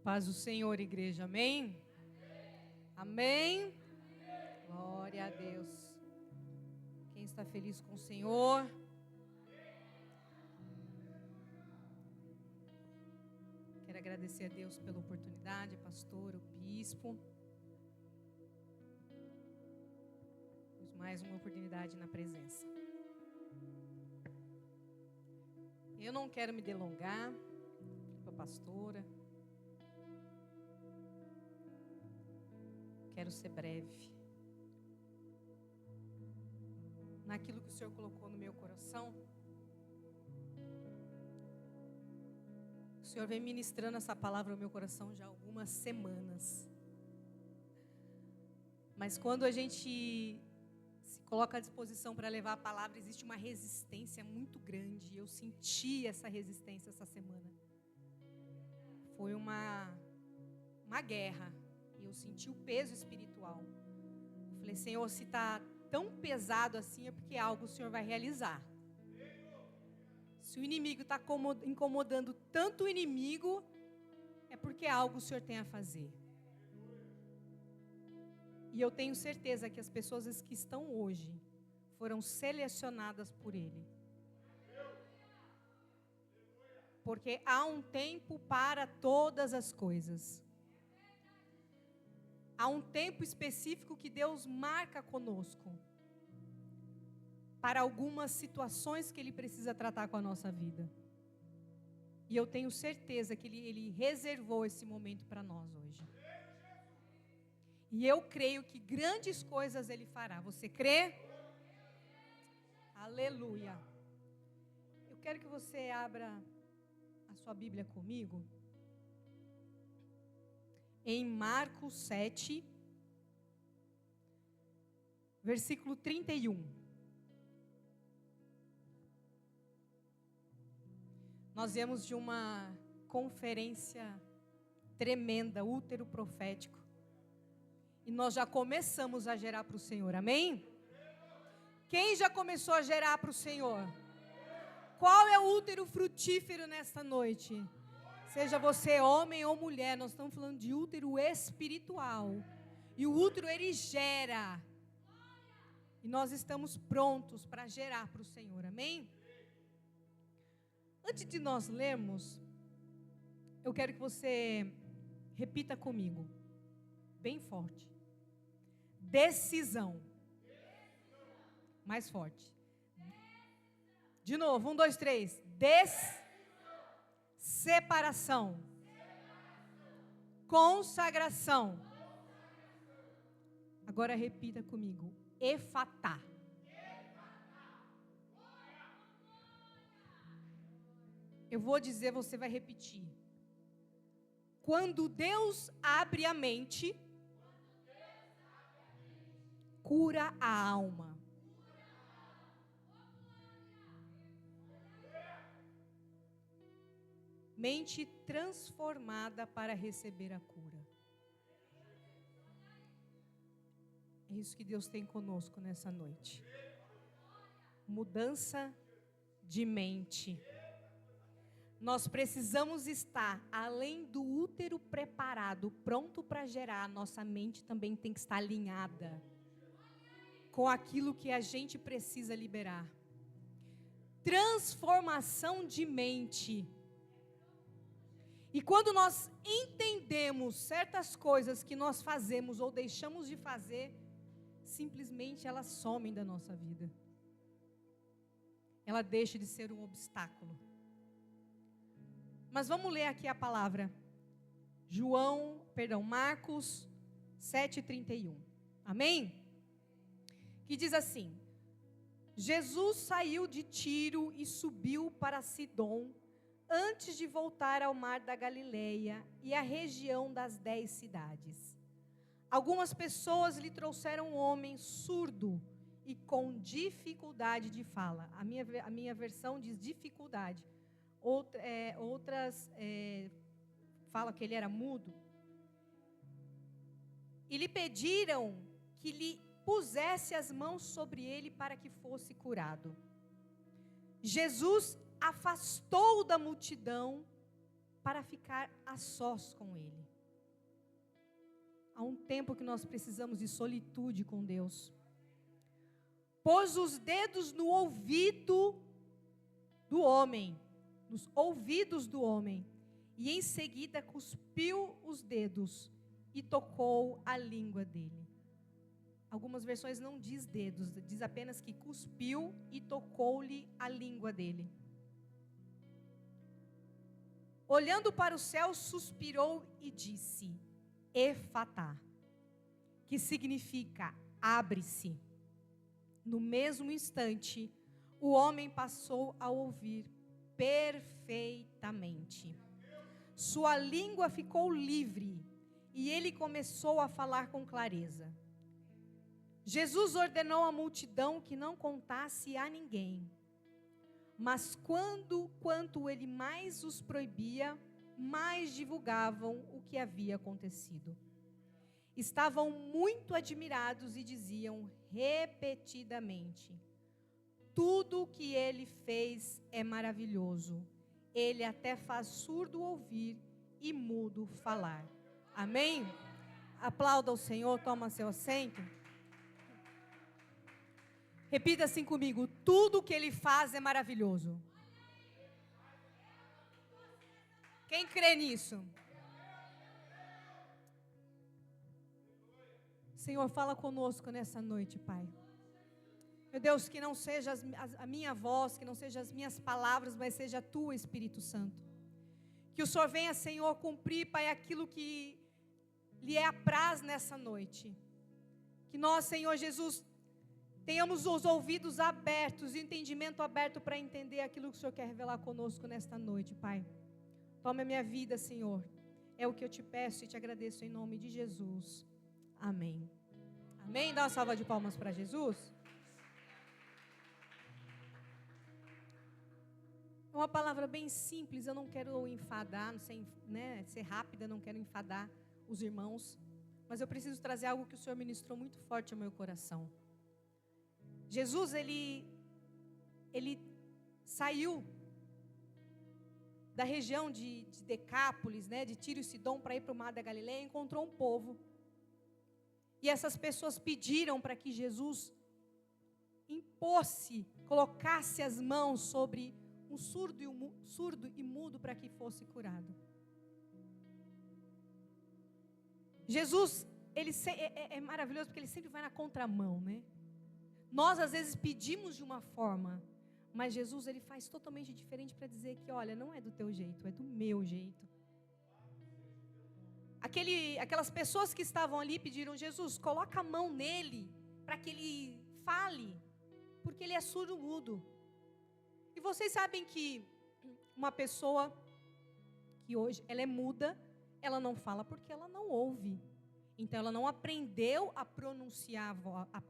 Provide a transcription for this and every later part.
Paz do Senhor, igreja, amém? Amém? Glória a Deus. Quem está feliz com o Senhor? Quero agradecer a Deus pela oportunidade, a pastora, o bispo. Pois mais uma oportunidade na presença. Eu não quero me delongar, para a pastora. Quero ser breve. Naquilo que o Senhor colocou no meu coração, o Senhor vem ministrando essa palavra no meu coração já há algumas semanas. Mas quando a gente se coloca à disposição para levar a palavra, existe uma resistência muito grande. Eu senti essa resistência essa semana. Foi uma guerra. Eu senti o peso espiritual. Eu falei, Senhor, se está tão pesado assim, é porque algo o Senhor vai realizar. Se o inimigo está incomodando tanto o inimigo, é porque algo o Senhor tem a fazer. E eu tenho certeza que as pessoas que estão hoje foram selecionadas por Ele. Porque há um tempo para todas as coisas. Há um tempo específico que Deus marca conosco para algumas situações que Ele precisa tratar com a nossa vida. E eu tenho certeza que Ele reservou esse momento para nós hoje. E eu creio que grandes coisas Ele fará. Você crê? Aleluia. Eu quero que você abra a sua Bíblia comigo. Em Marcos 7, versículo 31. Nós viemos de uma conferência tremenda, útero profético. E nós já começamos a gerar para o Senhor, amém? Quem já começou a gerar para o Senhor? Qual é o útero frutífero nesta noite? Seja você homem ou mulher, nós estamos falando de útero espiritual. E o útero, ele gera. E nós estamos prontos para gerar para o Senhor, amém? Antes de nós lermos, eu quero que você repita comigo, bem forte. Decisão. Mais forte. De novo, 1, 2, 3. Separação. Consagração. Agora repita comigo. Efatá. Eu vou dizer, você vai repetir. Quando Deus abre a mente, cura a alma. Mente transformada para receber a cura. É isso que Deus tem conosco nessa noite. Mudança de mente. Nós precisamos estar, além do útero preparado, pronto para gerar, nossa mente também tem que estar alinhada com aquilo que a gente precisa liberar. Transformação de mente. E quando nós entendemos certas coisas que nós fazemos ou deixamos de fazer, simplesmente elas somem da nossa vida. Ela deixa de ser um obstáculo. Mas vamos ler aqui a palavra. Marcos 7:31. Amém? Que diz assim: Jesus saiu de Tiro e subiu para Sidom, antes de voltar ao mar da Galileia e à região das 10 cidades. Algumas pessoas lhe trouxeram um homem surdo e com dificuldade de fala. A minha versão diz dificuldade. Outras falam que ele era mudo. E lhe pediram que lhe pusesse as mãos sobre ele para que fosse curado. Jesus afastou da multidão para ficar a sós com Ele. Há um tempo que nós precisamos de solitude com Deus. Pôs os dedos no ouvido do homem, nos ouvidos do homem, e em seguida cuspiu os dedos e tocou a língua dele. Algumas versões não diz dedos, diz apenas que cuspiu e tocou-lhe a língua dele. Olhando para o céu, suspirou e disse: Efatá, que significa abre-se. No mesmo instante, o homem passou a ouvir perfeitamente. Sua língua ficou livre e ele começou a falar com clareza. Jesus ordenou à multidão que não contasse a ninguém. Mas quanto ele mais os proibia, mais divulgavam o que havia acontecido. Estavam muito admirados e diziam repetidamente: tudo o que ele fez é maravilhoso. Ele até faz surdo ouvir e mudo falar. Amém? Aplauda o Senhor, toma seu assento. Repita assim comigo: tudo o que ele faz é maravilhoso. Quem crê nisso? Senhor, fala conosco nessa noite, Pai. Meu Deus, que não seja a minha voz, que não sejam as minhas palavras, mas seja a Tua, Espírito Santo. Que o Senhor venha, Senhor, cumprir, Pai, aquilo que lhe é apraz nessa noite. Que nós, Senhor Jesus, tenhamos os ouvidos abertos e o entendimento aberto para entender aquilo que o Senhor quer revelar conosco nesta noite, Pai. Toma a minha vida, Senhor. É o que eu te peço e te agradeço em nome de Jesus. Amém. Amém? Dá uma salva de palmas para Jesus. É uma palavra bem simples, eu não quero enfadar, não sei, né, ser rápida, não quero enfadar os irmãos, mas eu preciso trazer algo que o Senhor ministrou muito forte ao meu coração. Jesus, ele saiu da região de Decápolis, né, de Tiro e Sidom, para ir para o mar da Galileia, e encontrou um povo. E essas pessoas pediram para que Jesus colocasse as mãos sobre um surdo e mudo para que fosse curado. Jesus, ele é maravilhoso porque ele sempre vai na contramão, né? Nós às vezes pedimos de uma forma, mas Jesus ele faz totalmente diferente para dizer que, olha, não é do teu jeito, é do meu jeito. Aquelas pessoas que estavam ali pediram: Jesus, coloca a mão nele para que ele fale, porque ele é surdo-mudo. E vocês sabem que uma pessoa que hoje ela é muda, ela não fala porque ela não ouve. Então ela não aprendeu a pronunciar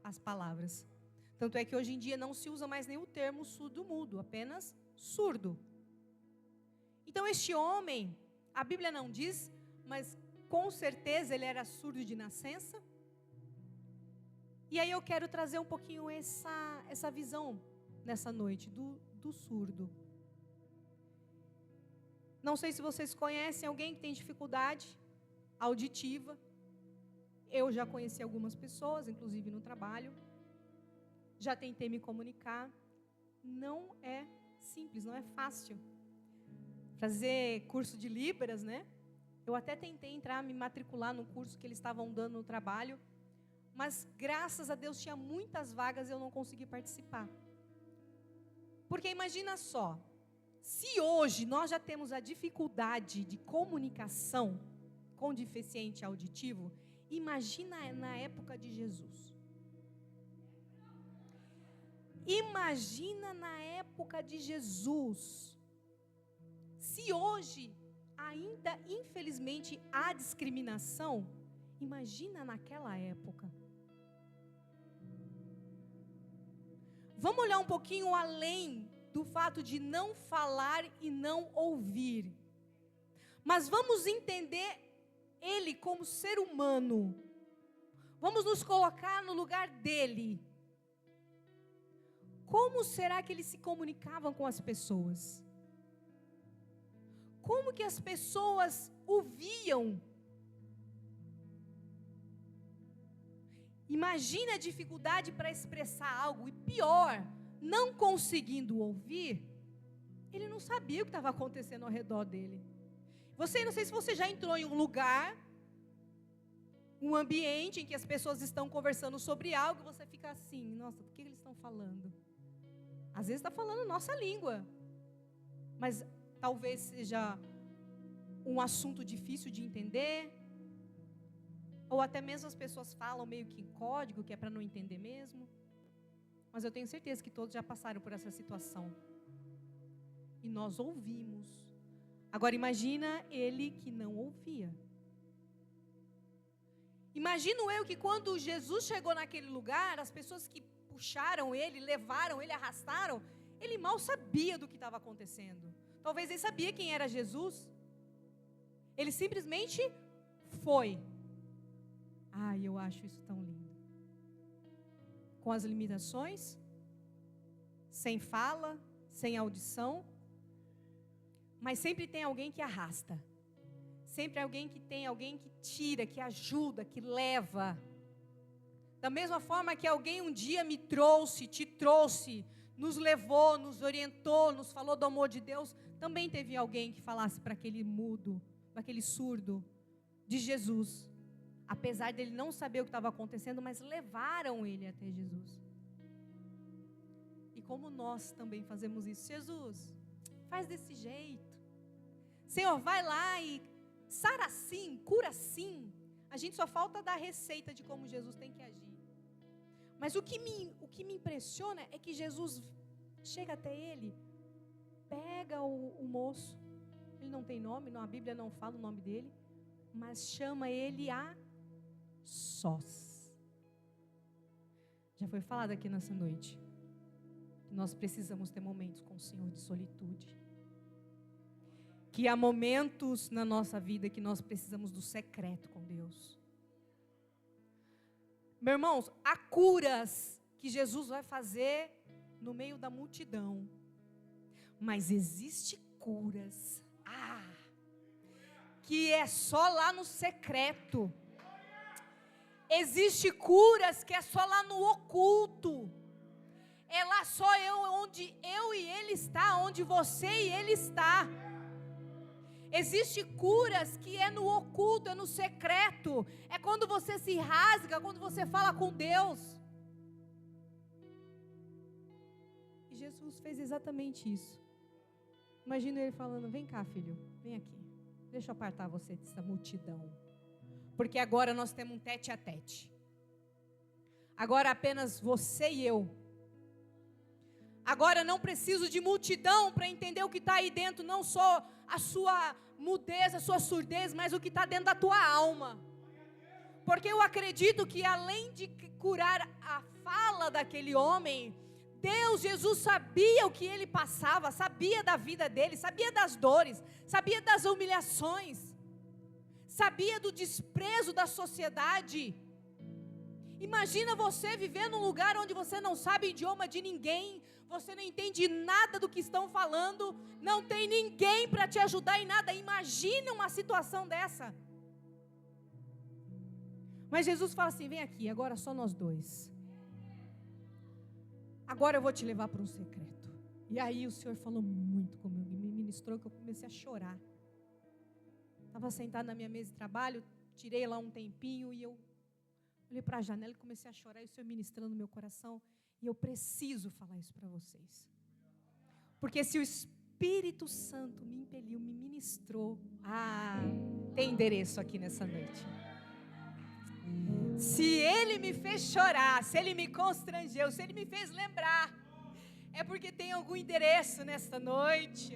as palavras. Tanto é que hoje em dia não se usa mais nem o termo surdo-mudo, apenas surdo. Então este homem, a Bíblia não diz, mas com certeza ele era surdo de nascença. E aí eu quero trazer um pouquinho essa visão nessa noite do surdo. Não sei se vocês conhecem alguém que tem dificuldade auditiva. Eu já conheci algumas pessoas, inclusive no trabalho. Já tentei me comunicar. Não é simples, não é fácil. Fazer curso de Libras, né? Eu até tentei me matricular no curso que eles estavam dando no trabalho. Mas graças a Deus tinha muitas vagas e eu não consegui participar. Porque imagina só, se hoje nós já temos a dificuldade de comunicação com deficiente auditivo, imagina na época de Jesus. Imagina na época de Jesus. Se hoje ainda, infelizmente, há discriminação, imagina naquela época. Vamos olhar um pouquinho além do fato de não falar e não ouvir. Mas vamos entender ele como ser humano. Vamos nos colocar no lugar dele. Como será que eles se comunicavam com as pessoas? como que as pessoas o viam. Imagina a dificuldade para expressar algo, e pior, não conseguindo ouvir, ele não sabia o que estava acontecendo ao redor dele. Não sei se você já entrou em um lugar, um ambiente em que as pessoas estão conversando sobre algo, e você fica assim, nossa, do que eles estão falando? Às vezes está falando nossa língua, mas talvez seja um assunto difícil de entender, ou até mesmo as pessoas falam meio que em código, que é para não entender mesmo. Mas eu tenho certeza que todos já passaram por essa situação. E nós ouvimos. Agora imagina ele que não ouvia. Imagino eu que quando Jesus chegou naquele lugar, as pessoas que puxaram ele, levaram ele, arrastaram, ele mal sabia do que estava acontecendo. Talvez ele sabia quem era Jesus. Ele simplesmente foi. Ai, eu acho isso tão lindo. Com as limitações, sem fala, sem audição, mas sempre tem alguém que arrasta. Sempre alguém que tira, que ajuda, que leva. Da mesma forma que alguém um dia me trouxe, te trouxe, nos levou, nos orientou, nos falou do amor de Deus, também teve alguém que falasse para aquele mudo, para aquele surdo, de Jesus. Apesar dele não saber o que estava acontecendo, mas levaram ele até Jesus. E como nós também fazemos isso, Jesus, faz desse jeito. Senhor, vai lá e sara assim, cura assim. A gente só falta dar receita de como Jesus tem que agir. Mas o que me impressiona é que Jesus chega até ele, pega o moço, ele não tem nome, não, a Bíblia não fala o nome dele, mas chama ele a sós. Já foi falado aqui nessa noite que nós precisamos ter momentos com o Senhor de solitude, que há momentos na nossa vida que nós precisamos do secreto com Deus. Meus irmãos, há curas que Jesus vai fazer no meio da multidão, mas existe curas que é só lá no secreto. Existe curas que é só lá no oculto. É lá só onde eu e ele está, onde você e ele está. Existe curas que é no oculto, é no secreto. É quando você se rasga, quando você fala com Deus. E Jesus fez exatamente isso. Imagina ele falando, vem cá, filho, vem aqui. Deixa eu apartar você dessa multidão. Porque agora nós temos um tete a tete. Agora apenas você e eu. Agora não preciso de multidão para entender o que está aí dentro. Não só a sua mudez, a sua surdez, mas o que está dentro da tua alma. Porque eu acredito que além de curar a fala daquele homem, Jesus sabia o que ele passava, sabia da vida dele, sabia das dores, sabia das humilhações, sabia do desprezo da sociedade. Imagina você viver num lugar onde você não sabe o idioma de ninguém, você não entende nada do que estão falando, não tem ninguém para te ajudar em nada. Imagina uma situação dessa. Mas Jesus fala assim, vem aqui, agora só nós dois. Agora eu vou te levar para um secreto. E aí o Senhor falou muito comigo, me ministrou que eu comecei a chorar. Estava sentado na minha mesa de trabalho, tirei lá um tempinho e eu olhei para a janela e comecei a chorar, e o Senhor ministrando no meu coração. E eu preciso falar isso para vocês. Porque se o Espírito Santo me impeliu, me ministrou, tem endereço aqui nessa noite. Se Ele me fez chorar, se Ele me constrangeu, se Ele me fez lembrar, é porque tem algum endereço nesta noite.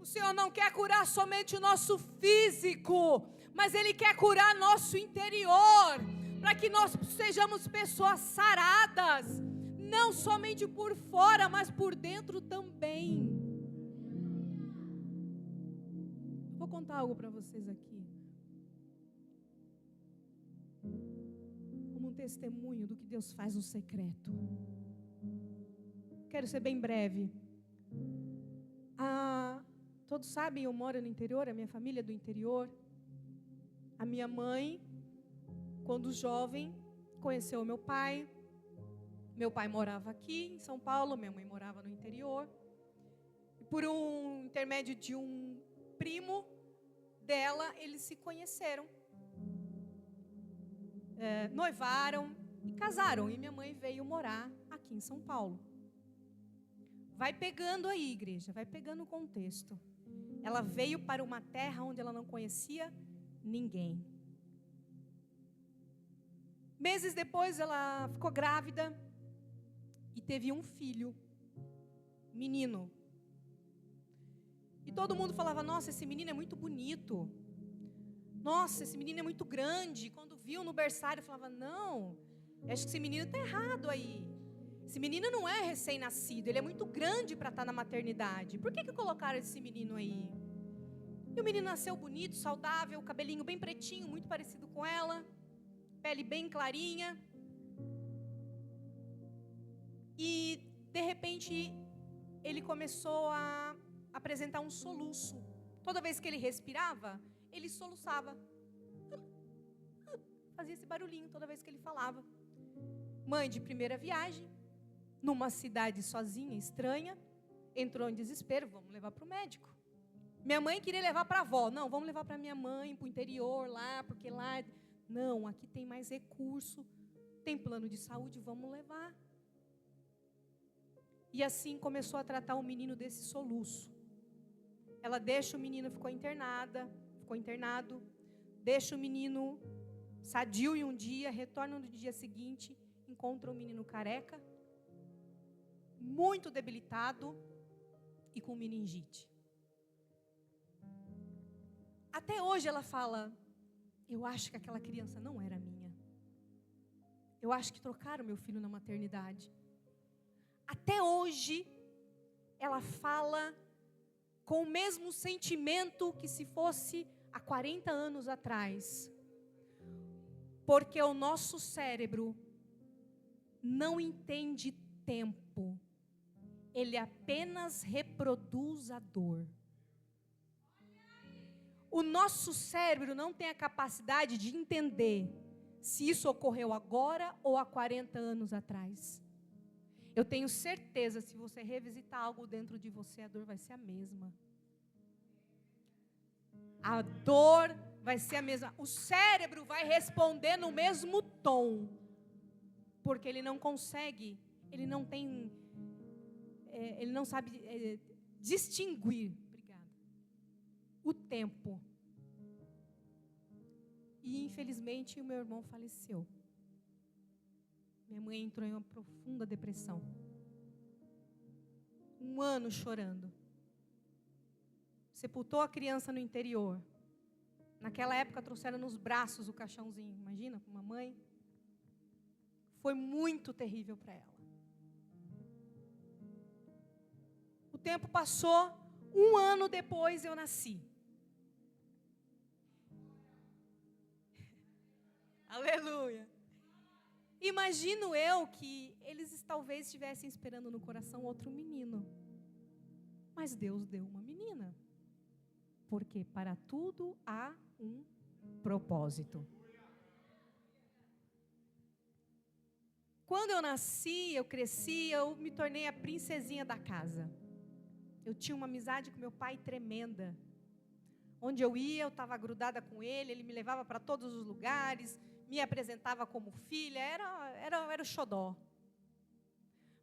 O Senhor não quer curar somente o nosso físico, mas Ele quer curar nosso interior, para que nós sejamos pessoas saradas, não somente por fora, mas por dentro também. Vou contar algo para vocês aqui. Como testemunho do que Deus faz no secreto. Quero ser bem breve. Todos sabem, eu moro no interior, a minha família é do interior. A minha mãe, quando jovem, conheceu meu pai. Meu pai morava aqui em São Paulo, minha mãe morava no interior. E por um intermédio de um primo dela, eles se conheceram. Noivaram e casaram. E minha mãe veio morar aqui em São Paulo. Vai pegando aí, igreja, vai pegando o contexto. Ela veio para uma terra onde ela não conhecia ninguém. Meses depois, ela ficou grávida e teve um filho, menino. E todo mundo falava, nossa, esse menino é muito bonito. Nossa, esse menino é muito grande. Quando viu no berçário, falava, não, acho que esse menino está errado aí. Esse menino não é recém-nascido, ele é muito grande para estar na maternidade. Por que colocaram esse menino aí? E o menino nasceu bonito, saudável, cabelinho bem pretinho, muito parecido com ela, pele bem clarinha. E, de repente, ele começou a apresentar um soluço. Toda vez que ele respirava, ele soluçava. Fazia esse barulhinho toda vez que ele falava. Mãe de primeira viagem, numa cidade sozinha, estranha, entrou em desespero, vamos levar para o médico. Minha mãe queria levar para a avó, não, vamos levar para minha mãe, para o interior lá, porque lá, não, aqui tem mais recurso, tem plano de saúde, vamos levar. E assim começou a tratar o menino desse soluço. Ela deixa o menino, ficou internado, deixa o menino sadio em um dia, retorna no dia seguinte, encontra o menino careca, muito debilitado e com meningite. Até hoje ela fala, eu acho que aquela criança não era minha. Eu acho que trocaram meu filho na maternidade. Até hoje ela fala com o mesmo sentimento que se fosse há 40 anos atrás. Porque o nosso cérebro não entende tempo. Ele apenas reproduz a dor. O nosso cérebro não tem a capacidade de entender se isso ocorreu agora ou há 40 anos atrás. Eu tenho certeza, se você revisitar algo dentro de você, a dor vai ser a mesma. A dor vai ser a mesma. O cérebro vai responder no mesmo tom. Porque ele não consegue, ele não tem, ele não sabe distinguir, o tempo. E infelizmente o meu irmão faleceu. Minha mãe entrou em uma profunda depressão. 1 ano chorando. Sepultou a criança no interior. Naquela época trouxeram nos braços o caixãozinho. Imagina, com uma mãe. Foi muito terrível para ela. O tempo passou. 1 ano depois eu nasci. Aleluia. Imagino eu que eles talvez estivessem esperando no coração outro menino. Mas Deus deu uma menina. Porque para tudo há um propósito. Quando eu nasci, eu cresci, eu me tornei a princesinha da casa. Eu tinha uma amizade com meu pai tremenda. Onde eu ia, eu estava grudada com ele, ele me levava para todos os lugares, me apresentava como filha, era o xodó.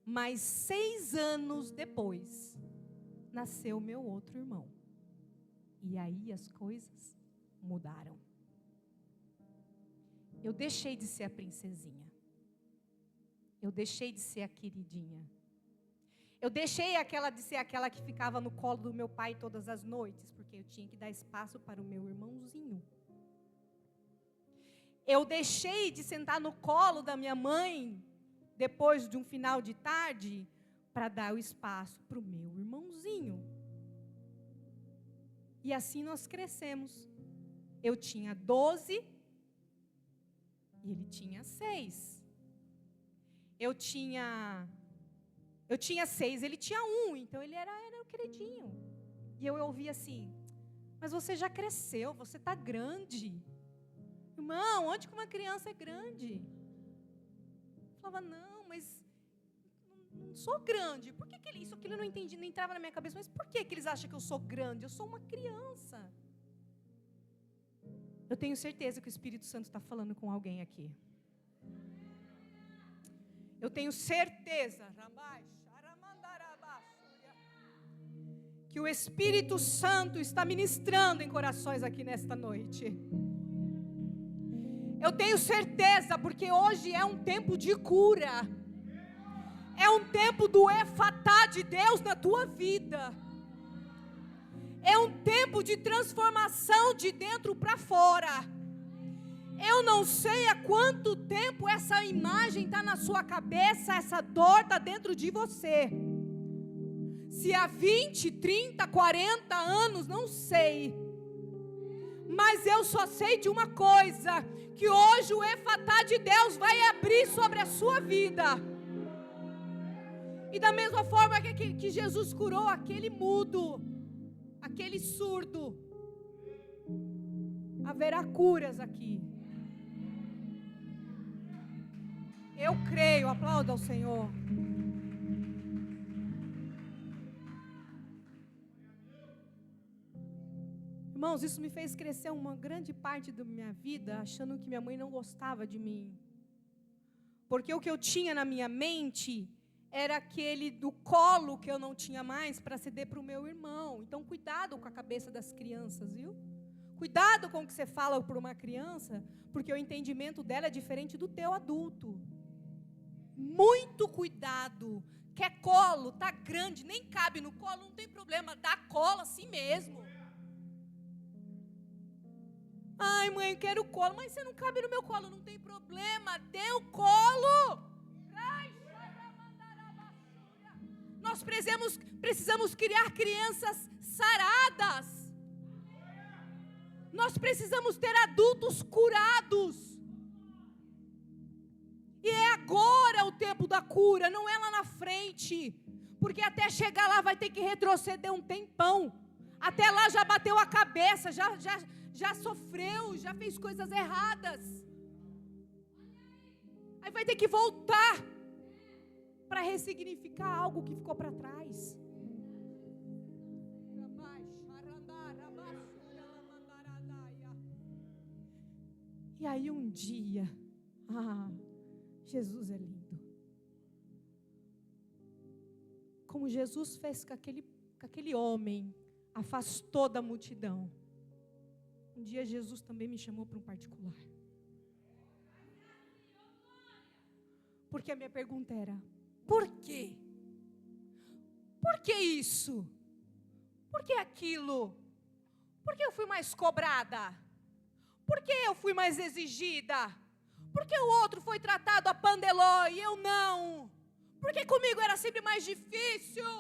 Mas 6 anos depois, nasceu meu outro irmão. E aí as coisas mudaram. Eu deixei de ser a princesinha. Eu deixei de ser a queridinha. Eu deixei de ser aquela que ficava no colo do meu pai todas as noites, porque eu tinha que dar espaço para o meu irmãozinho. Eu deixei de sentar no colo da minha mãe, depois de um final de tarde, para dar o espaço para o meu irmãozinho. E assim nós crescemos. Eu tinha 12, E ele tinha 6. Eu tinha 6, ele tinha 1. Então ele era o queridinho. E eu ouvia assim: mas você já cresceu, você está grande. Irmão, onde que uma criança é grande? Eu falava: não, mas não sou grande. Por que isso aquilo eu não entendi, não entrava na minha cabeça. Mas por que eles acham que eu sou grande? Eu sou uma criança. Eu tenho certeza que o Espírito Santo está falando com alguém aqui. Eu tenho certeza que o Espírito Santo está ministrando em corações aqui nesta noite. Eu tenho certeza, porque hoje é um tempo de cura. É um tempo do efatá de Deus na tua vida. É um tempo de transformação de dentro para fora. Eu não sei há quanto tempo essa imagem está na sua cabeça, essa dor está dentro de você. Se há 20, 30, 40 anos, não sei. Mas eu só sei de uma coisa, que hoje o efatá de Deus vai abrir sobre a sua vida. E da mesma forma que Jesus curou aquele mudo, aquele surdo, haverá curas aqui. Eu creio, aplauda ao Senhor. Irmãos, isso me fez crescer uma grande parte da minha vida, achando que minha mãe não gostava de mim. Porque o que eu tinha na minha mente era aquele do colo que eu não tinha mais para ceder para o meu irmão. Então, cuidado com a cabeça das crianças, viu? Cuidado com o que você fala para uma criança, porque o entendimento dela é diferente do teu adulto. Muito cuidado. Quer colo, tá grande, nem cabe no colo, não tem problema, dá colo assim mesmo. Ai, mãe, eu quero colo, mas você não cabe no meu colo, não tem problema, dê o colo. Nós precisamos criar crianças saradas. Nós precisamos ter adultos curados. E é agora o tempo da cura, não é lá na frente. Porque até chegar lá vai ter que retroceder um tempão. Até lá já bateu a cabeça, já sofreu, já fez coisas erradas. Aí vai ter que voltar para ressignificar algo que ficou para trás. E aí um dia, Jesus é lindo. Como Jesus fez com aquele homem, afastou da multidão. Um dia Jesus também me chamou para um particular. Porque a minha pergunta era: por quê? Por que isso? Por que aquilo? Por que eu fui mais cobrada? Por que eu fui mais exigida? Por que o outro foi tratado a pandeló e eu não? Por que comigo era sempre mais difícil?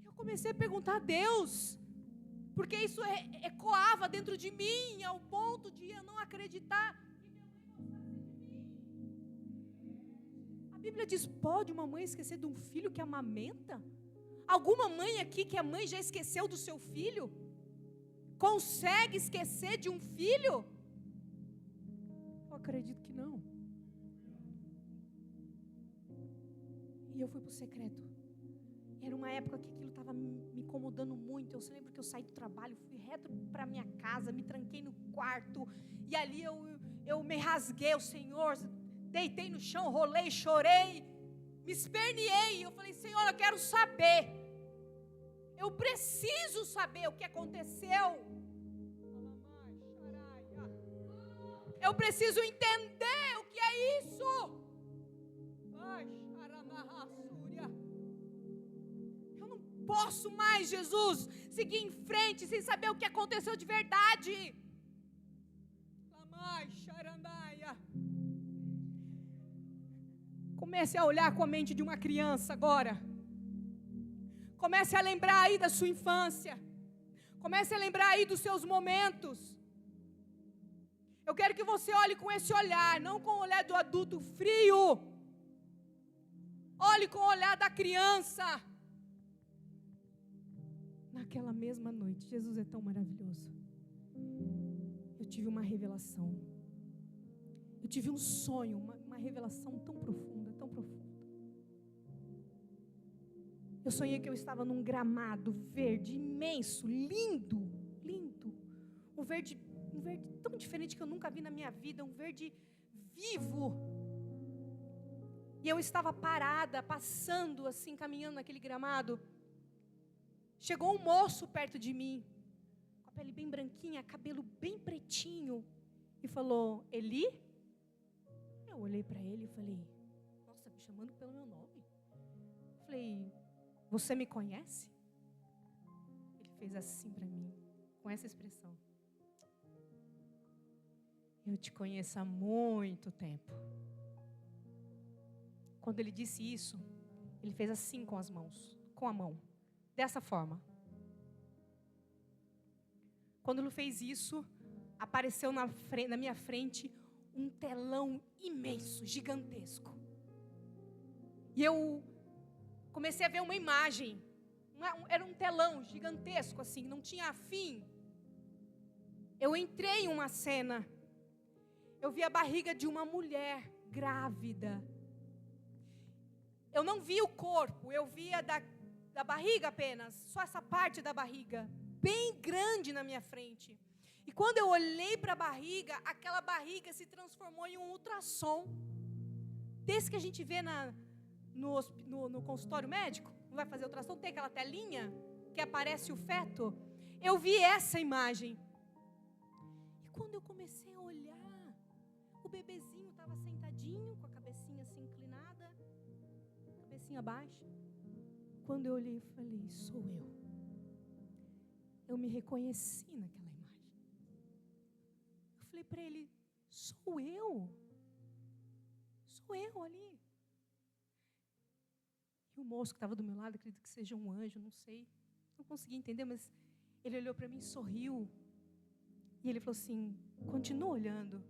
Eu comecei a perguntar a Deus, porque isso ecoava dentro de mim, ao ponto de eu não acreditar que minha mãe gostasse de mim. A Bíblia diz: pode uma mãe esquecer de um filho que amamenta? Alguma mãe aqui que a mãe já esqueceu do seu filho? Consegue esquecer de um filho? Eu acredito que não. E eu fui para o secreto. Era uma época que aquilo estava me incomodando muito. Eu lembro que eu saí do trabalho, fui reto para minha casa, me tranquei no quarto. E ali eu me rasguei ao Senhor, deitei no chão, rolei, chorei, me esperneei. Eu falei: Senhor, eu quero saber. Eu preciso saber o que aconteceu. Eu preciso entender o que é isso. Eu não posso mais, Jesus, seguir em frente sem saber o que aconteceu de verdade. Comece a olhar com a mente de uma criança agora. Comece a lembrar aí da sua infância. Comece a lembrar aí dos seus momentos. Eu quero que você olhe com esse olhar, não com o olhar do adulto frio. Olhe com o olhar da criança. Naquela mesma noite, Jesus é tão maravilhoso. Eu tive uma revelação. Eu tive um sonho, uma revelação tão profunda, tão profunda. Eu sonhei que eu estava num gramado verde, imenso, lindo, lindo. Um verde tão diferente que eu nunca vi na minha vida, um verde vivo. E eu estava parada, passando assim, caminhando naquele gramado. Chegou um moço perto de mim, com a pele bem branquinha, cabelo bem pretinho, e falou: Eli? Eu olhei para ele e falei: nossa, me chamando pelo meu nome. Falei: você me conhece? Ele fez assim para mim, com essa expressão: eu te conheço há muito tempo. Quando ele disse isso, ele fez assim com as mãos, com a mão, dessa forma. Quando ele fez isso, apareceu na minha frente um telão imenso, gigantesco. E eu comecei a ver uma imagem. Era um telão gigantesco, assim, não tinha fim. Eu entrei em uma cena. Eu vi a barriga de uma mulher grávida. Eu não vi o corpo, eu via da barriga apenas, só essa parte da barriga, bem grande na minha frente. E quando eu olhei para a barriga, aquela barriga se transformou em um ultrassom. Desse que a gente vê no consultório médico, não vai fazer ultrassom, tem aquela telinha que aparece o feto. Eu vi essa imagem. E quando eu comecei a olhar, o bebezinho estava sentadinho, com a cabecinha assim inclinada, cabecinha baixa. Quando eu olhei, eu falei: sou eu. Eu me reconheci naquela imagem. Eu falei para ele: sou eu. Sou eu ali. E o moço que estava do meu lado, acredito que seja um anjo, não sei. Não consegui entender, mas ele olhou para mim e sorriu. E ele falou assim: continua olhando.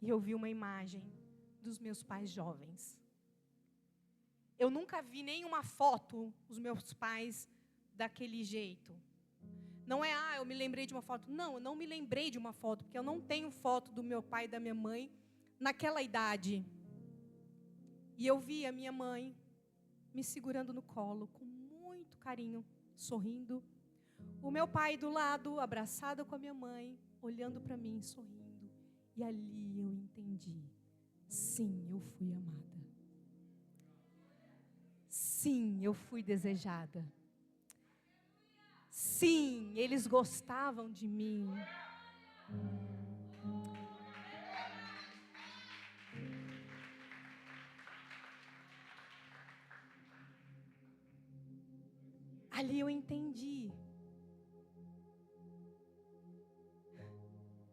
E eu vi uma imagem dos meus pais jovens. Eu nunca vi nenhuma foto, os meus pais, daquele jeito. Não é, eu me lembrei de uma foto. Não, eu não me lembrei de uma foto, porque eu não tenho foto do meu pai e da minha mãe naquela idade. E eu vi a minha mãe me segurando no colo, com muito carinho, sorrindo. O meu pai do lado, abraçado com a minha mãe, olhando para mim, sorrindo. E ali eu entendi: sim, eu fui amada. Sim, eu fui desejada. Sim, eles gostavam de mim. Ali eu entendi.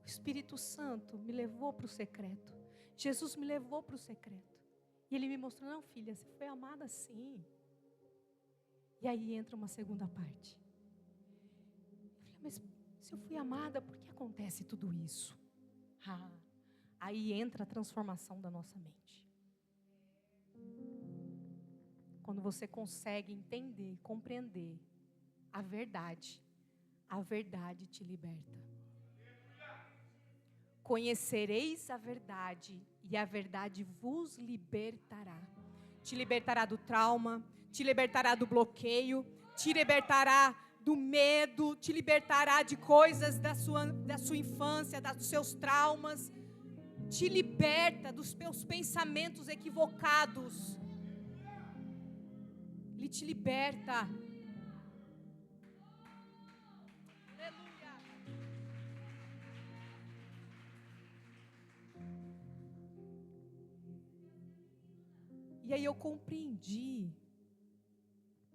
O Espírito Santo me levou para o secreto. Jesus me levou para o secreto. E ele me mostrou: não, filha, você foi amada sim. E aí entra uma segunda parte. Eu falei: mas se eu fui amada, por que acontece tudo isso? Aí entra a transformação da nossa mente. Quando você consegue entender, compreender a verdade te liberta. Conhecereis a verdade e a verdade vos libertará. Te libertará do trauma, te libertará do bloqueio, te libertará do medo, te libertará de coisas da sua infância, dos seus traumas. Te liberta dos seus pensamentos equivocados. Ele te liberta. Aleluia. E aí eu compreendi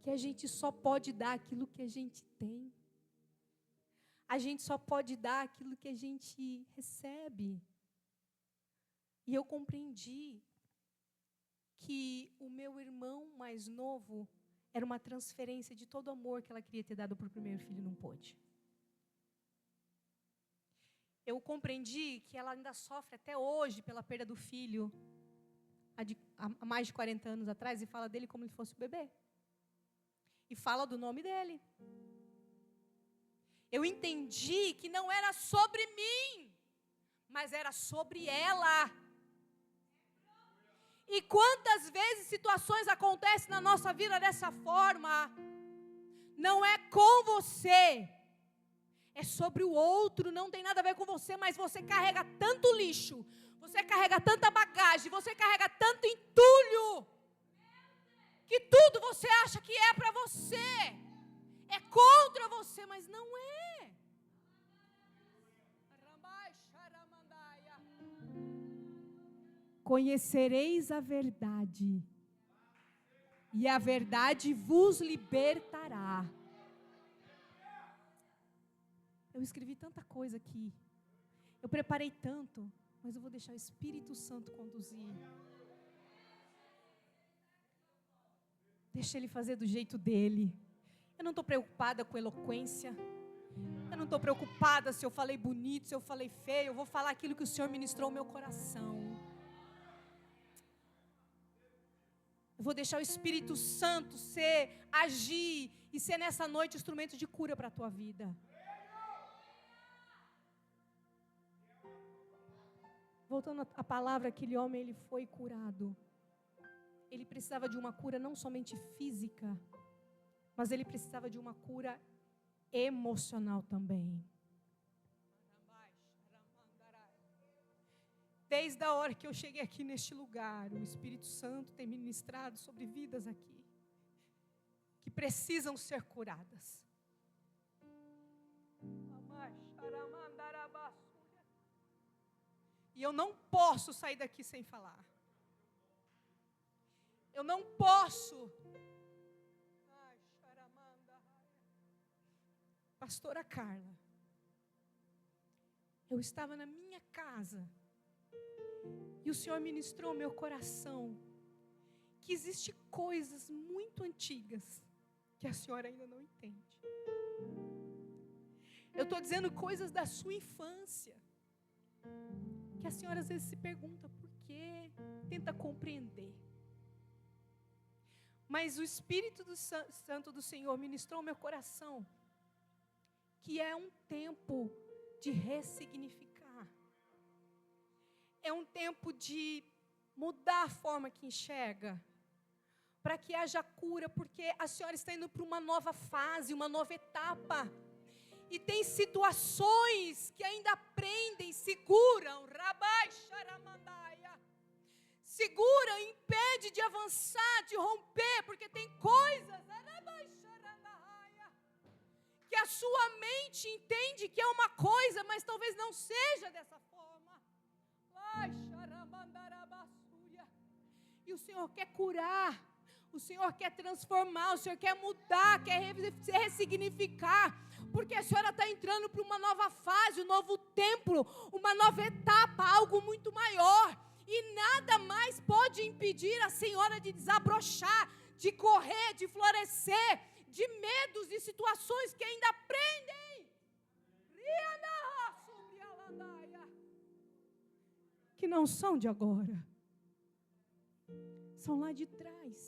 que a gente só pode dar aquilo que a gente tem. A gente só pode dar aquilo que a gente recebe. E eu compreendi que o meu irmão mais novo era uma transferência de todo o amor que ela queria ter dado para o primeiro filho, não pôde. Eu compreendi que ela ainda sofre até hoje pela perda do filho, há mais de 40 anos atrás, e fala dele como se fosse o bebê. E fala do nome dele. Eu entendi que não era sobre mim, mas era sobre ela. E quantas vezes situações acontecem na nossa vida dessa forma? Não é com você, é sobre o outro, não tem nada a ver com você, mas você carrega tanto lixo, você carrega tanta bagagem, você carrega tanto entulho, que tudo você acha que é para você, é contra você, mas não é. Conhecereis a verdade, e a verdade vos libertará. Eu escrevi tanta coisa aqui, eu preparei tanto, mas eu vou deixar o Espírito Santo conduzir. Deixa Ele fazer do jeito dele. Eu não estou preocupada com eloquência. Eu não estou preocupada se eu falei bonito, se eu falei feio. Eu vou falar aquilo que o Senhor ministrou ao meu coração. Eu vou deixar o Espírito Santo agir e ser nessa noite instrumento de cura para a tua vida. Voltando à palavra, aquele homem, ele foi curado. Ele precisava de uma cura não somente física, mas ele precisava de uma cura emocional também. Desde a hora que eu cheguei aqui neste lugar, o Espírito Santo tem ministrado sobre vidas aqui, que precisam ser curadas. E eu não posso sair daqui sem falar. Eu não posso. Pastora Carla, eu estava na minha casa e o Senhor ministrou ao meu coração que existem coisas muito antigas que a senhora ainda não entende. Eu estou dizendo coisas da sua infância, que a senhora às vezes se pergunta por quê, tenta compreender. Mas o Espírito Santo do Senhor ministrou ao meu coração que é um tempo de ressignificar. É um tempo de mudar a forma que enxerga, para que haja cura, porque a senhora está indo para uma nova fase, uma nova etapa. E tem situações que ainda prendem, seguram, segura, impede de avançar, de romper, porque tem coisas que a sua mente entende que é uma coisa, mas talvez não seja dessa forma. E o Senhor quer curar, o Senhor quer transformar, o Senhor quer mudar, quer ressignificar, porque a senhora está entrando para uma nova fase, um novo templo, uma nova etapa, algo muito maior. E nada mais pode impedir a senhora de desabrochar, de correr, de florescer, de medos e situações que ainda prendem. Que não são de agora. São lá de trás.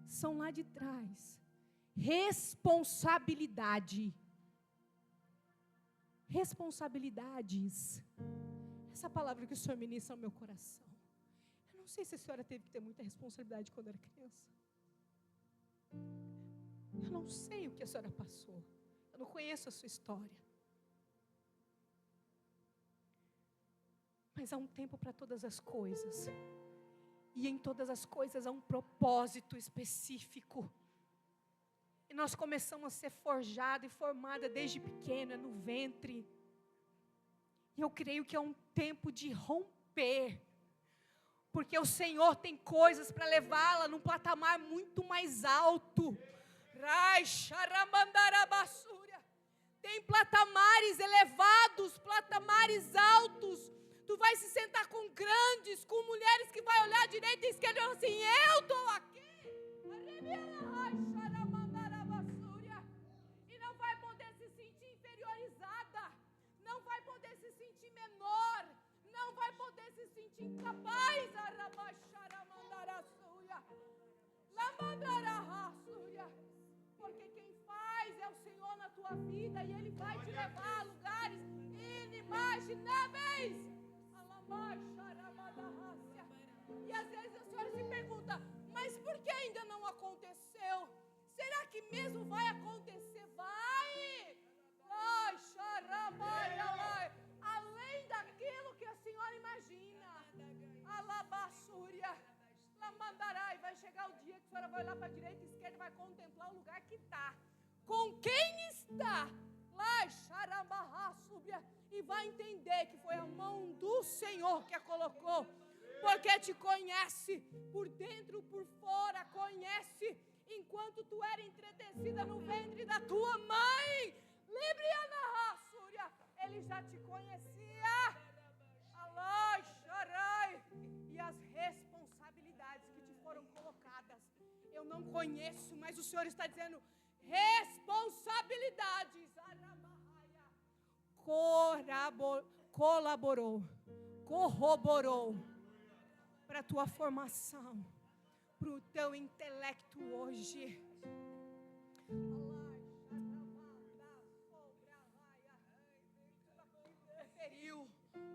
São lá de trás. Responsabilidade. Responsabilidades. Essa palavra que o Senhor ministra ao meu coração. Eu não sei se a senhora teve que ter muita responsabilidade quando era criança. Eu não sei o que a senhora passou. Eu não conheço a sua história. Mas há um tempo para todas as coisas. E em todas as coisas há um propósito específico. E nós começamos a ser forjada e formada desde pequena, no ventre. E eu creio que é um tempo de romper. Porque o Senhor tem coisas para levá-la num patamar muito mais alto. Tem patamares elevados, patamares altos, Tu vai se sentar com grandes, com mulheres que vai olhar à direita e à esquerda e falar assim, eu estou aqui. E não vai poder se sentir inferiorizada. Não vai poder se sentir menor. Não vai poder se sentir incapaz. Porque quem faz é o Senhor na tua vida e Ele vai te levar a lugares inimagináveis. E às vezes a senhora se pergunta, mas por que ainda não aconteceu? Será que mesmo vai acontecer? Vai! Além daquilo que a senhora imagina. Alabassúria. Lamandarai. Vai chegar o dia que a senhora vai olhar para a direita e esquerda e vai contemplar o lugar que está. Com quem está? E vai entender que foi a mão do Senhor que a colocou. Porque te conhece por dentro, por fora, conhece enquanto tu era entretecida no ventre da tua mãe. Ele já te conhecia. E as responsabilidades que te foram colocadas, eu não conheço, mas o Senhor está dizendo, responsabilidades. Colaborou, corroborou para a tua formação, para o teu intelecto hoje. Feriu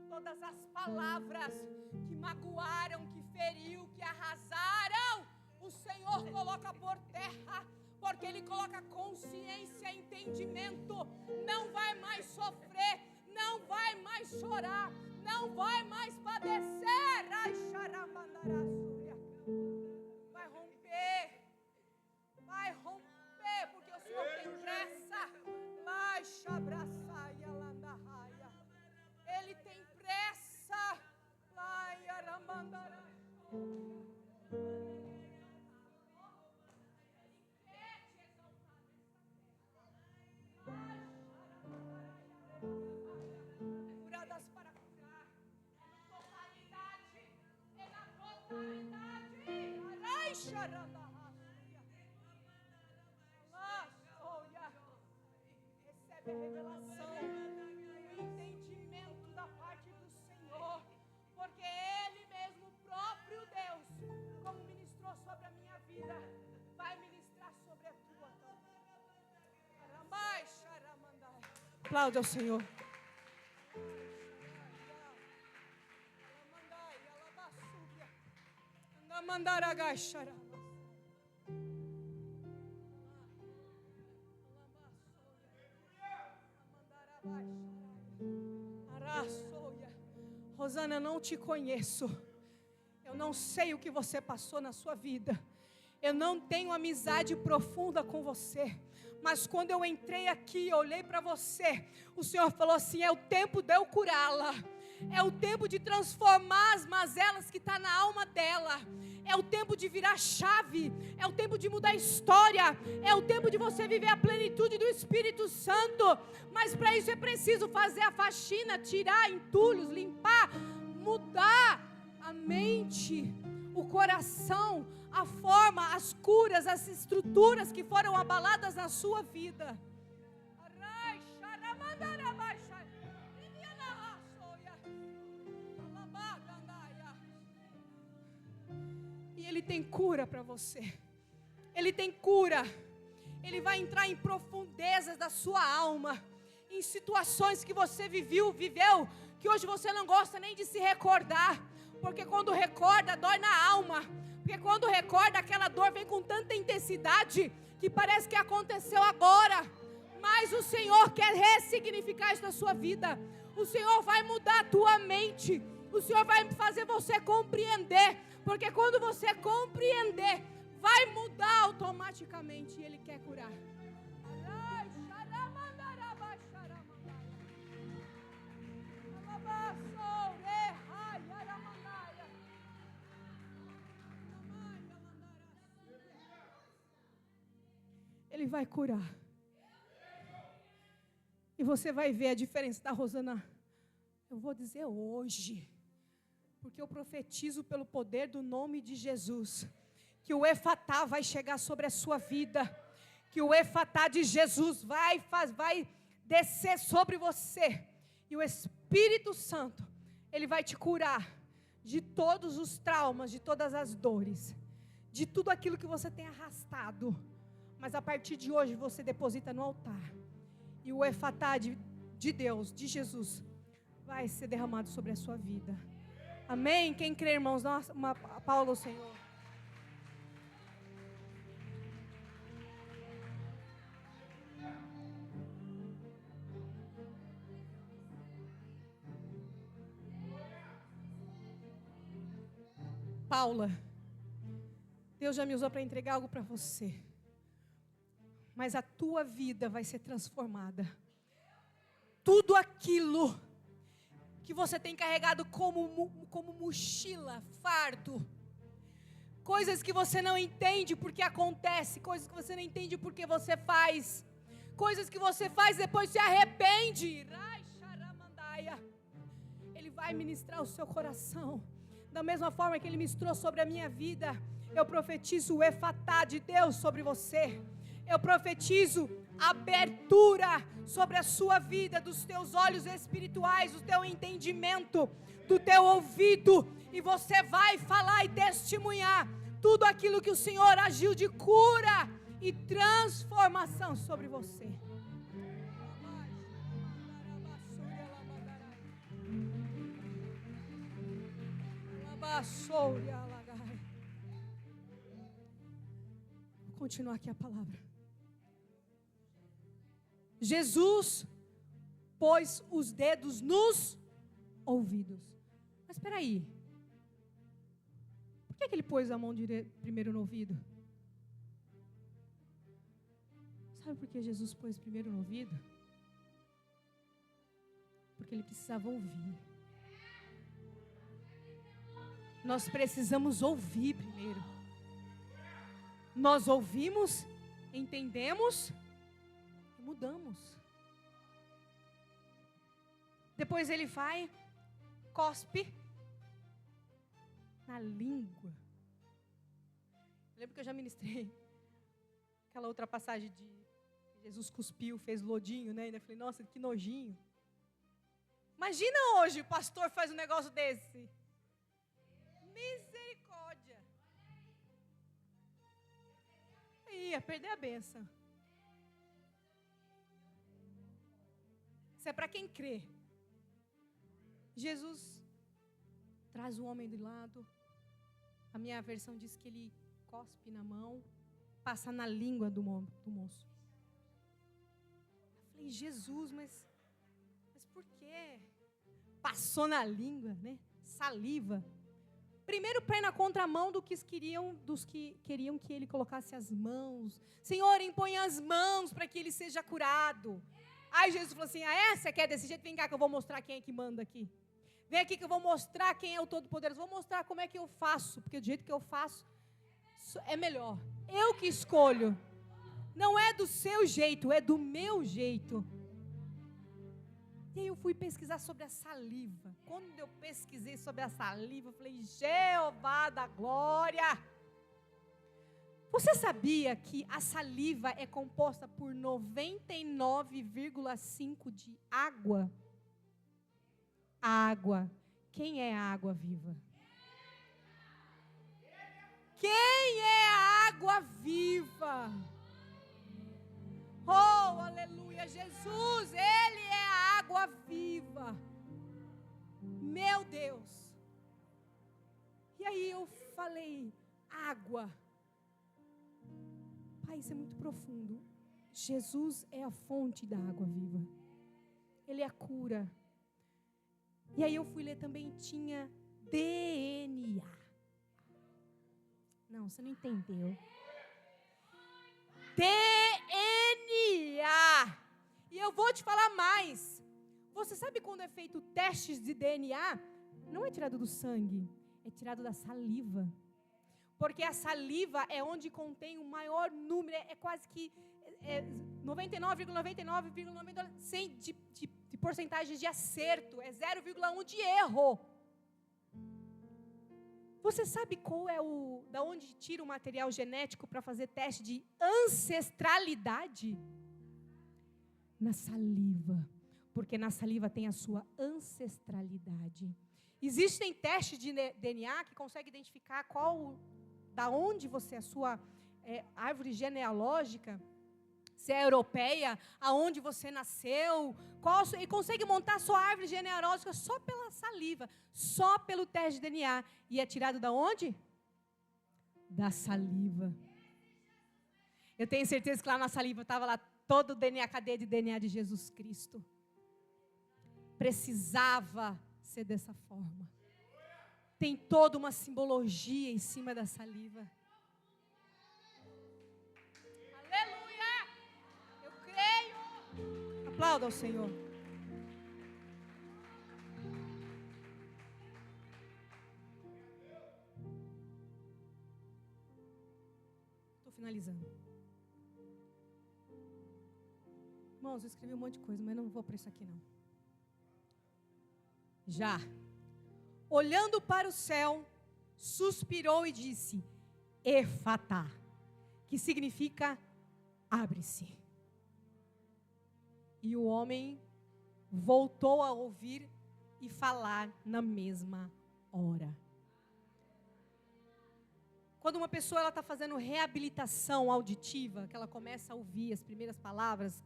todas as palavras que magoaram, que feriu, que arrasaram. O Senhor coloca por terra, porque Ele coloca consciência, entendimento. Não vai mais sofrer, não vai mais chorar, não vai mais padecer. Vai romper, porque o Senhor tem pressa. Ele tem pressa. Curadas para curar. É na totalidade. Recebe a revelação, o entendimento da parte do Senhor, porque Ele mesmo, o próprio Deus, como ministrou sobre a minha vida, vai ministrar sobre a tua também. Aplaude ao Senhor. Rosana, eu não te conheço. Eu não sei o que você passou na sua vida. Eu não tenho amizade profunda com você. Mas quando eu entrei aqui, olhei para você, o Senhor falou assim, é o tempo de eu curá-la. É o tempo de transformar as mazelas que estão na alma dela. É o tempo de virar chave. É o tempo de mudar a história. É o tempo de você viver a plenitude do Espírito Santo. Mas para isso é preciso fazer a faxina, tirar entulhos, limpar, mudar a mente, o coração, a forma, as curas, as estruturas que foram abaladas na sua vida. E Ele tem cura para você. Ele tem cura. Ele vai entrar em profundezas da sua alma, em situações que você viveu, que hoje você não gosta nem de se recordar, porque quando recorda, dói na alma, porque quando recorda, aquela dor vem com tanta intensidade, que parece que aconteceu agora, mas o Senhor quer ressignificar isso na sua vida. O Senhor vai mudar a tua mente, o Senhor vai fazer você compreender, porque quando você compreender, vai mudar automaticamente, e Ele quer curar. Ele vai curar. E você vai ver a diferença da Rosana Eu vou dizer hoje, porque eu profetizo pelo poder do nome de Jesus, que o Efatá vai chegar sobre a sua vida, que o Efatá de Jesus vai descer sobre você, e o Espírito Santo, ele vai te curar de todos os traumas, de todas as dores, de tudo aquilo que você tem arrastado, mas a partir de hoje você deposita no altar, e o Efatá de Deus, de Jesus, vai ser derramado sobre a sua vida. Amém? Quem crê, irmãos? Nossa, uma palavra ao Senhor. Paula, Deus já me usou para entregar algo para você, mas a tua vida vai ser transformada. Tudo aquilo que você tem carregado como mochila, fardo, coisas que você não entende porque acontece, coisas que você não entende porque você faz, coisas que você faz e depois se arrepende, Ele vai ministrar o seu coração, da mesma forma que Ele ministrou sobre a minha vida. Eu profetizo o Efatá de Deus sobre você, eu profetizo abertura sobre a sua vida, dos teus olhos espirituais, do teu entendimento, do teu ouvido, e você vai falar e testemunhar tudo aquilo que o Senhor agiu de cura e transformação sobre você. Vou continuar aqui a palavra. Jesus pôs os dedos nos ouvidos. Mas espera aí. Por que ele pôs a mão primeiro no ouvido? Sabe por que Jesus pôs primeiro no ouvido? Porque ele precisava ouvir. Nós precisamos ouvir primeiro. Nós ouvimos, entendemos, mudamos. Depois ele vai, cospe na língua. Lembra que eu já ministrei aquela outra passagem de Jesus cuspiu, fez lodinho, né? E eu falei, nossa, que nojinho. Imagina hoje o pastor faz um negócio desse. Misericórdia. Ia perder a bênção. Isso é para quem crê. Jesus traz o homem do lado. A minha versão diz que ele cospe na mão, passa na língua do moço. Eu falei, Jesus, mas por quê? Passou na língua, né? Saliva. Primeiro pé na contramão dos que queriam que ele colocasse as mãos. Senhor, impõe as mãos para que ele seja curado. Aí Jesus falou assim, você quer desse jeito? Vem cá que eu vou mostrar quem é que manda aqui. Vem aqui que eu vou mostrar quem é o Todo-Poderoso. Vou mostrar como é que eu faço, porque do jeito que eu faço é melhor. Eu que escolho. Não é do seu jeito, é do meu jeito. E aí eu fui pesquisar sobre a saliva. Quando eu pesquisei sobre a saliva, eu falei, Jeová da glória. Você sabia que a saliva é composta por 99,5% de água? Água. Quem é a água viva? Quem é a água viva? Oh, aleluia, Jesus, Ele é a água viva. Meu Deus. E aí eu falei, água. Pai, isso é muito profundo. Jesus é a fonte da água viva. Ele é a cura. E aí eu fui ler também, tinha DNA. Não, você não entendeu. DNA. E eu vou te falar mais. Você sabe quando é feito testes de DNA? Não é tirado do sangue, é tirado da saliva. Porque a saliva é onde contém o maior número, é quase que 99,99,99% de porcentagem de acerto, é 0,1 de erro. Você sabe da onde tira o material genético para fazer teste de ancestralidade? Na saliva, porque na saliva tem a sua ancestralidade. Existem testes de DNA que conseguem identificar da onde você, a sua árvore genealógica, se é europeia, aonde você nasceu, e consegue montar a sua árvore genealógica só pela saliva, só pelo teste de DNA. E é tirado da onde? Da saliva. Eu tenho certeza que lá na saliva estava lá todo o DNA, a cadeia de DNA de Jesus Cristo. Precisava ser dessa forma. Tem toda uma simbologia em cima da saliva. Aleluia! Eu creio. Aplauda ao Senhor. Estou finalizando. Irmãos, eu escrevi um monte de coisa, mas não vou para isso aqui não. Já. Olhando para o céu, suspirou e disse: Efatá, que significa abre-se. E o homem voltou a ouvir e falar na mesma hora. Quando uma pessoa está fazendo reabilitação auditiva, que ela começa a ouvir as primeiras palavras,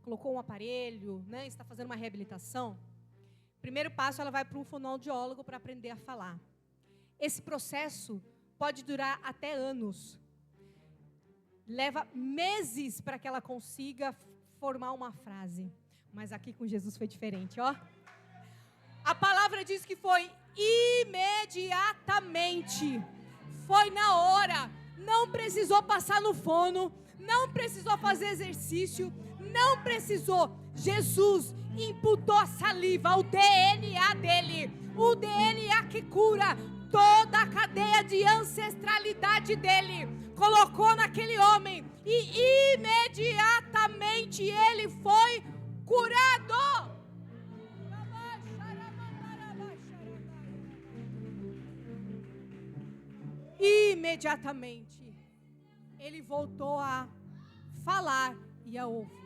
colocou um aparelho, né, está fazendo uma reabilitação, primeiro passo, ela vai para um fonoaudiólogo para aprender a falar. Esse processo pode durar até anos. Leva meses para que ela consiga formar uma frase. Mas aqui com Jesus foi diferente, ó. A palavra diz que foi imediatamente. Foi na hora. Não precisou passar no fono. Não precisou fazer exercício. Não precisou. Jesus imputou a saliva, o DNA dele, o DNA que cura toda a cadeia de ancestralidade dele, colocou naquele homem e imediatamente ele foi curado. Imediatamente ele voltou a falar e a ouvir.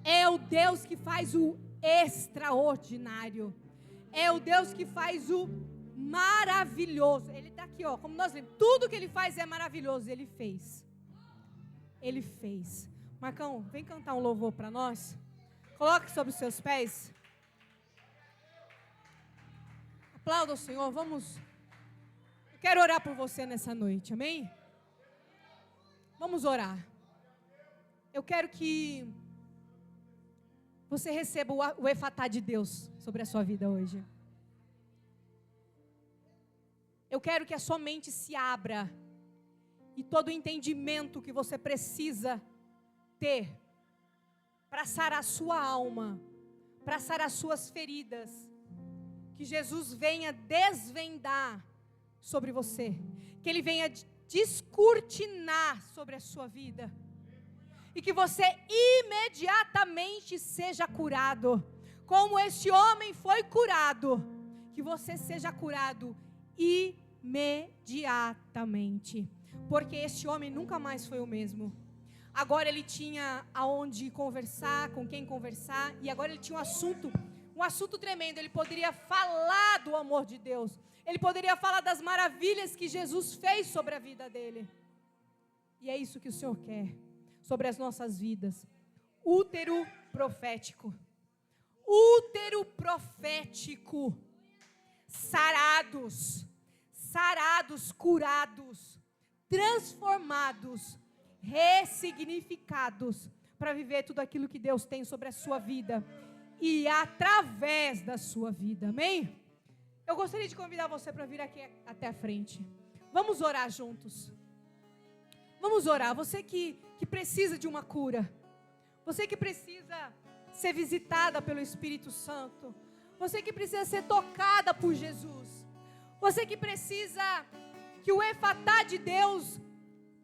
É o Deus que faz o extraordinário. É o Deus que faz o maravilhoso. Ele está aqui, ó, como nós lemos. Tudo que ele faz é maravilhoso. Ele fez. Ele fez. Marcão, vem cantar um louvor para nós. Coloque sobre os seus pés. Aplauda o Senhor. Vamos. Eu quero orar por você nessa noite. Amém? Vamos orar. Eu quero que você receba o efatá de Deus sobre a sua vida hoje. Eu quero que a sua mente se abra e todo o entendimento que você precisa ter para sarar a sua alma, para sarar as suas feridas, que Jesus venha desvendar sobre você, que Ele venha descortinar sobre a sua vida, e que você imediatamente seja curado, como esse homem foi curado, que você seja curado imediatamente, porque esse homem nunca mais foi o mesmo. Agora ele tinha aonde conversar, com quem conversar, e agora ele tinha um assunto tremendo. Ele poderia falar do amor de Deus, ele poderia falar das maravilhas que Jesus fez sobre a vida dele, e é isso que o Senhor quer sobre as nossas vidas. Útero profético. Útero profético. Sarados, curados, transformados, ressignificados, para viver tudo aquilo que Deus tem sobre a sua vida e através da sua vida. Amém? Eu gostaria de convidar você para vir aqui até a frente. Vamos orar juntos. Vamos orar. Você que precisa de uma cura, você que precisa ser visitada pelo Espírito Santo, você que precisa ser tocada por Jesus, você que precisa que o efatá de Deus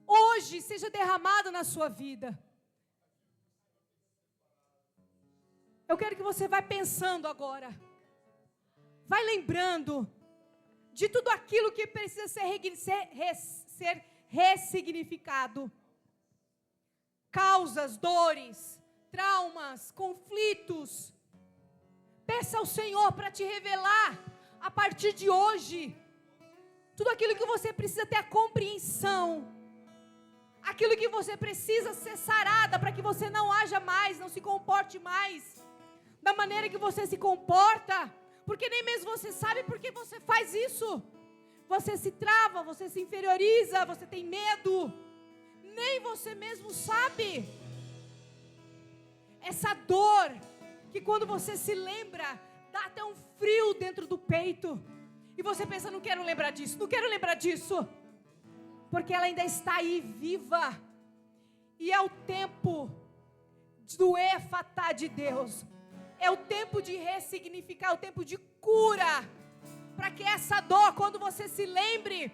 hoje seja derramado na sua vida. Eu quero que você vá pensando agora. Vai lembrando de tudo aquilo que precisa ser ressignificado. Causas, dores, traumas, conflitos. Peça ao Senhor para te revelar, a partir de hoje, tudo aquilo que você precisa ter a compreensão. Aquilo que você precisa ser sarada para que você não haja mais, não se comporte mais da maneira que você se comporta, porque nem mesmo você sabe por que você faz isso. Você se trava, você se inferioriza, você tem medo, nem você mesmo sabe. Essa dor, que quando você se lembra, dá até um frio dentro do peito, e você pensa, não quero lembrar disso, não quero lembrar disso, porque ela ainda está aí viva, e é o tempo do efatá de Deus, é o tempo de ressignificar, é o tempo de cura, para que essa dor, quando você se lembre,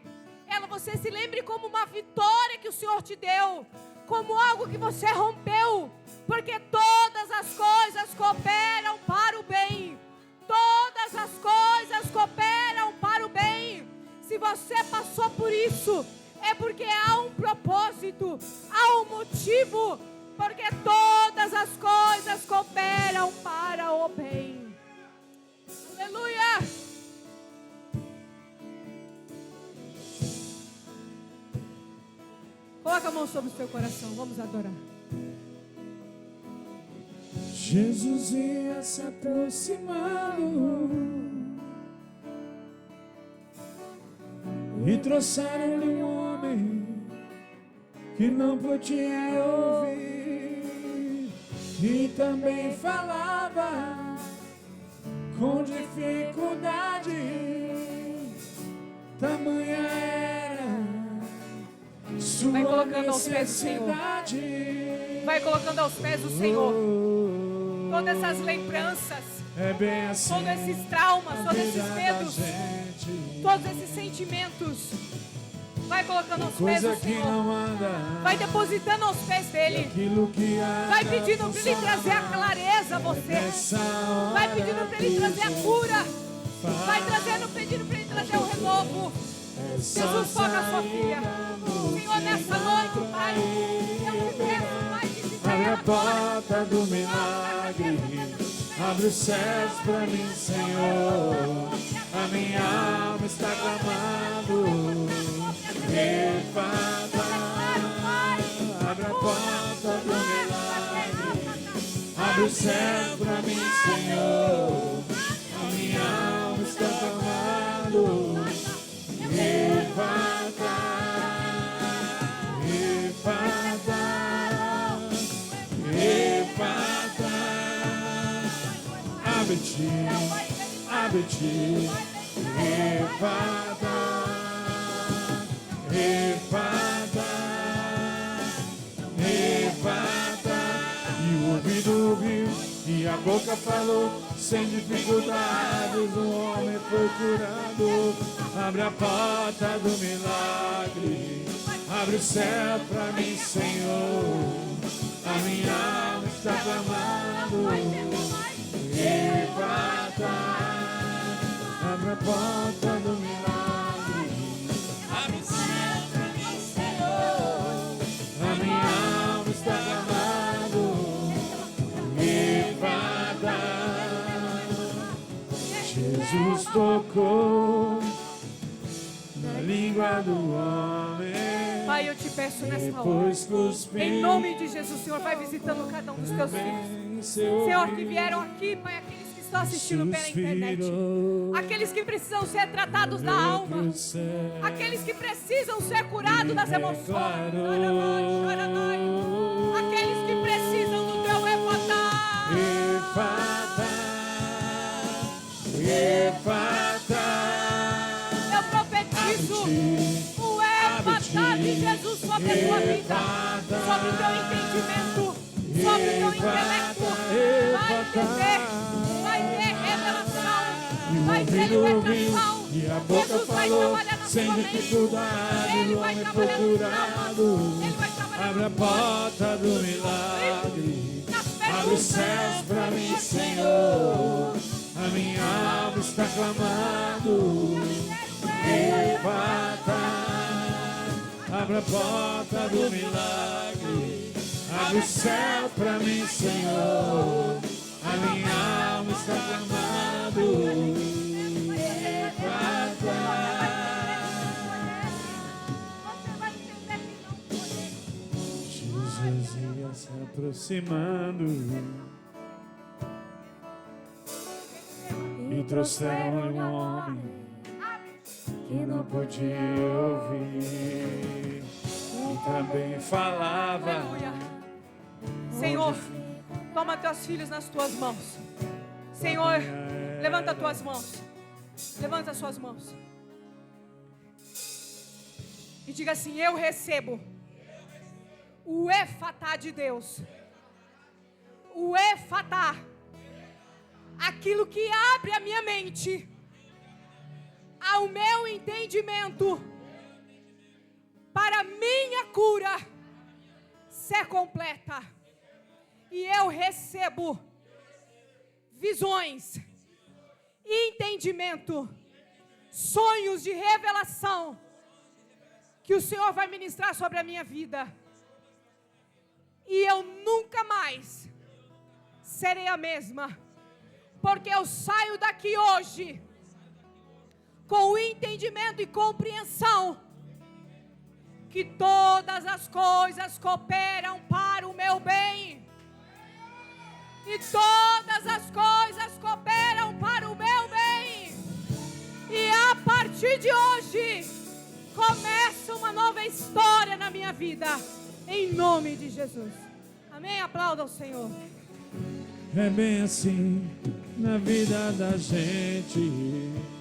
você se lembre como uma vitória que o Senhor te deu, como algo que você rompeu, porque todas as coisas cooperam para o bem, todas as coisas cooperam para o bem. Se você passou por isso, é porque há um propósito, há um motivo, porque todas as coisas cooperam para o bem. Aleluia! Coloca a mão sobre o seu coração, vamos adorar. Jesus ia se aproximando e trouxeram-lhe um homem que não podia ouvir e também falava com dificuldade, tamanha era sua Vai colocando aos pés do Senhor. Vai colocando aos pés do Senhor todas essas lembranças, é bem assim, todos esses traumas, todos esses medos, todos esses sentimentos. Vai colocando aos pés do Senhor. Vai depositando aos pés dele. Vai pedindo para ele trazer a clareza a você. Vai pedindo para ele trazer a cura. Vai pedindo para ele trazer o renovo. Jesus, toca a sua filha. Senhor, nessa noite, Pai, eu te peço, Pai, que se abre a porta do milagre, abre os céus pra mim, Senhor. A minha alma está clamando, Efata. Abre a porta do milagre, abre os céus pra mim, Senhor. A minha alma está clamando, Efata, Efata, Efata. Abre-te, abre-te, Efata, Efata, Efata. E o ouvido ouviu e a boca falou, sem dificuldades o homem foi curado. Abre a porta do milagre, abre o céu pra mim, Senhor. A minha alma está clamando, Efata. Abre a porta do milagre, abre o céu pra mim, Senhor. A minha alma está clamando, Efata. Jesus tocou na língua do homem. Pai, eu te peço nesta hora, em nome de Jesus, Senhor, vai visitando cada um dos teus filhos. Senhor, que vieram aqui, Pai, aqueles que estão assistindo pela internet, aqueles que precisam ser tratados da alma, aqueles que precisam ser curados das emoções, aqueles que precisam do teu efatá. Efata, eu profetizo o efatá de Jesus sobre a tua vida, sobre o teu entendimento, sobre o teu intelecto. Vai ter revelação, vai ter libertação. E a boca Jesus vai falou, trabalhar na sem sua mente. dificuldade, Ele o vai homem trabalhar foi nos traumas. curado. Ele vai trabalhar Abre a nos porta do milagre, nas abre os céus pra mim, Senhor. A minha alma está clamando. Efata, abra a porta do milagre. Abre o céu pra mim, Senhor. A minha alma está clamando. Efata. Jesus ia se aproximando e trouxeram um homem que não podia ouvir e também falava. Aleluia. Senhor, toma teus filhos nas tuas mãos. Senhor, levanta as tuas mãos. Levanta as suas mãos. E diga assim: eu recebo o efatá de Deus. O efatá. Aquilo que abre a minha mente ao meu entendimento para a minha cura ser completa. E eu recebo visões, entendimento, sonhos de revelação que o Senhor vai ministrar sobre a minha vida. E eu nunca mais serei a mesma, porque eu saio daqui hoje com o entendimento e compreensão que todas as coisas cooperam para o meu bem. E todas as coisas cooperam para o meu bem. E a partir de hoje começa uma nova história na minha vida, em nome de Jesus. Amém? Aplauda ao Senhor. É bem assim na vida da gente.